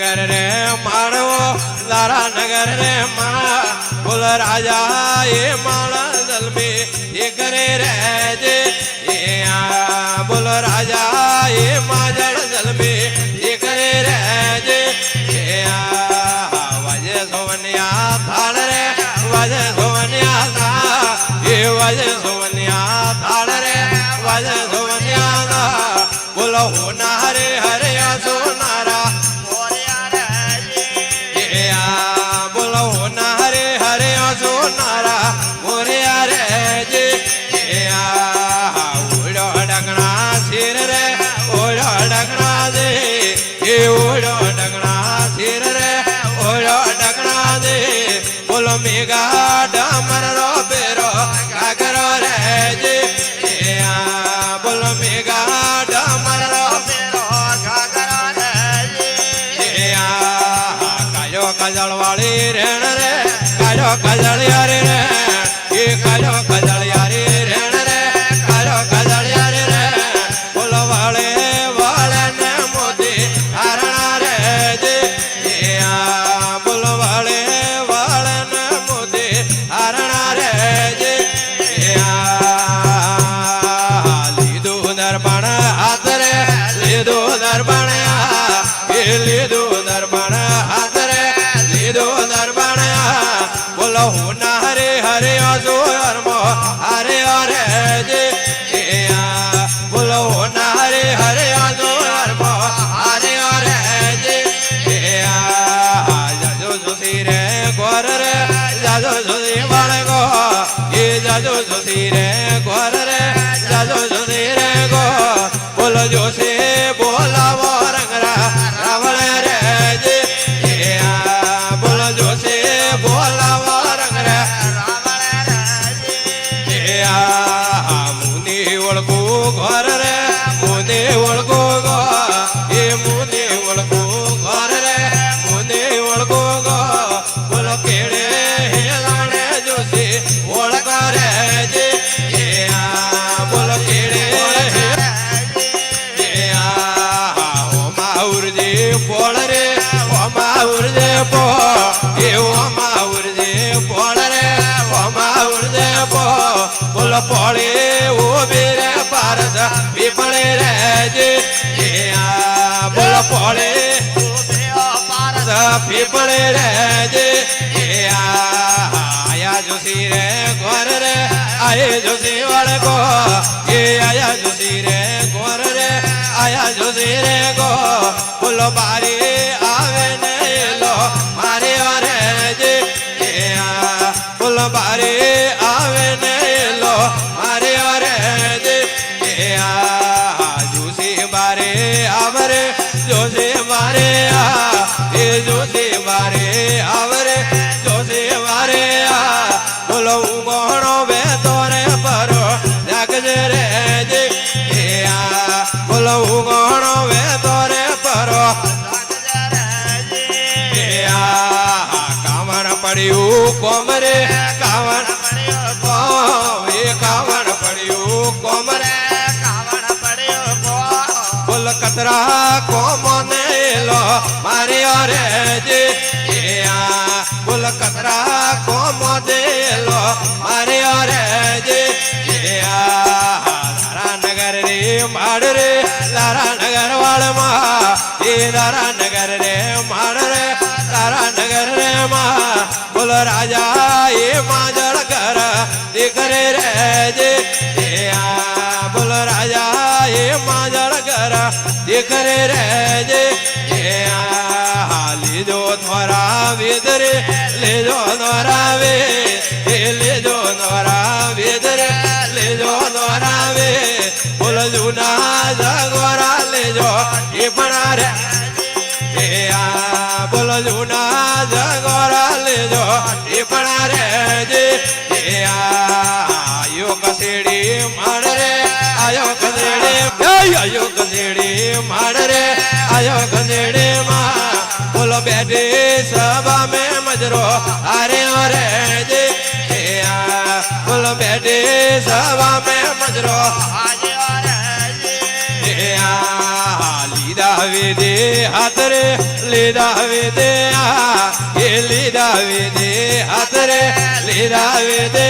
नगर रे माणो दारा नगर रे माँ बोल राजा ये माला दल में ये करे रहजे बोल राजा ये माजड़ दल में ये करे रहजे वजह सोवनिया थाल रे वजह सोवनिया था ये वजह सोवनिया थाल रे वजह सोवनिया था बोलो होना हरे हरे सोनारा बोलो होना हरे हरे सोनारा मोरे हरे जे ओढ़ो डगना सिर रे ओढ़ो डगना दे ये ओढ़ो डगना सिर रे ओढ़ो डगना दे बोलो मेगा डमर रो बेरो काकरो रे जे बोलो मेगा डमर रो बेरो काकरो रे जे कालो कजल वाली रेण रे कालो कजल यारी रे ये कालो कजल यारी रेण रे कालो कजल यारी रे बोलो वाले वाले ने मोदी हरणा रे जे बोलो वाले वाले ने मोदी हरणा रे जे लीधो दर्पण हाथ रे लीधो दर्पण लीधो दर्पण हाथ रे लीधो दर्पण बोलो होना हरे हरे जो हरमो हरे हरे जे बोलो होना हरे हरे जो हरमो हरे हरे जे जाजो जोशी रे गोर रे जाजो जोशी बाळ गो ये जाजो जोशी रे गोर रे जाजो जोशी रे गो बोलो जोशी बोलावो रंगरा रावण रे जे बोलो जोशी बोलावो रंगरा रावण रे मुनी ओळखू घर रे मुनी ओळखू गो ये मुनी ओळखू घर रे मुनी ओळखू गो बोलो केडे हेलाणे जोशी ओळख रे जे बोलो केडे ओमाउरजे पोळ रे ओमाउरजे पो ये ओमाउरजे पोळ रे ओमाउरजे पो बोलो पोळे उभे रे पारस विपळे रे जे बोलो पोळे पारस विपळे रे जे आया जोशी रे गोर रे आये जोशी वाळ गो ये आया जोशी रे गोर रे आया जोशी रे गो बोलो बारे आवे ने लो मारे रे जे बोलो बारे आवे ने लो मारे रे जे जोशी बारे आवरे जोशी बारे ये जोशी बारे आवरे जोशी बारे बोलो उगोणो वे तोरे परो जागजे रे जे बोलो उगोणो वे तोरे परो कावण पड़ियो कोमरे कावण पड़ियो कोम ये कावण पड़ियो कोमरे कावण पड़ियो कोम बोल कतरा कोम ने लो मारे रे जे बोल कतरा कोम दे लो मारे रे जे दारा नगर रे माड़ रे दारा नगर वाल माँ ये दारा नगर रे माड़ रे दारा नगर रे माँ बोलो राजा ये माँ जड़ कर दिख रे जे बोलो राजा ये माँ जड़ कर दिख रे जे ले जो द्वारा वेद रे ले जो द्वारा वे ले जो द्वारा वेद रे ले जो द्वारा वे बोलो जूना जगोरा ले जो ये बना रे बोलो जूना जगोरा ले जो ये बना रे जे आयो कसेड़ी मार रे आयो कसेड़ी आयो कसेड़ी मार रे आयो कसेड़ी माँ बोलो बैठे सभा में मजरो अरे रे जे बोलो बैठे सभा में मजरो लीधा वे વિદે હાથ રે લીધા વિદે એ લીધા વિદે હાથ રે લીધા વિદે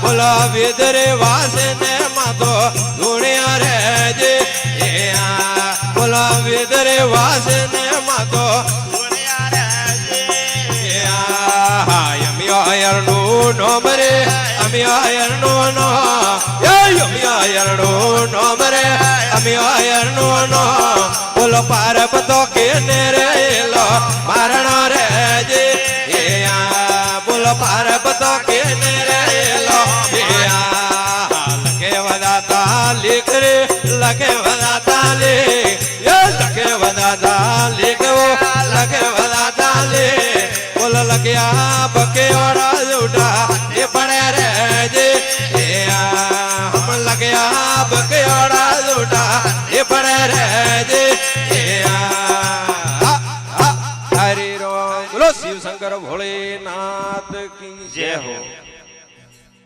બોલો વિદ રે વાસે ને માતો ધૂણ્યા રે જે બોલો વિદ રે વાસે ને માતો નું નોમ રે અમિયાયરનું નો અમિયાયરનું નોમ રે અમિયાયરનું નો બોલો પારબતો કે ને રે લો મારણો રે જે બોલો પારબતો કે ને રે લો લખે વદાતા લેખ રે લખે વદાતા લેખ લખે વદાતા લેખ લખે વદાતા લેખ બોલો લખ્યા બકે વાળા ઉઠા એ પડે રે જે હમ લગ્યા બકે વાળા ઉઠા એ પડે રે જે હરિ રામ બોલો શિવ શંકર ભોળેનાથ કી જય હો.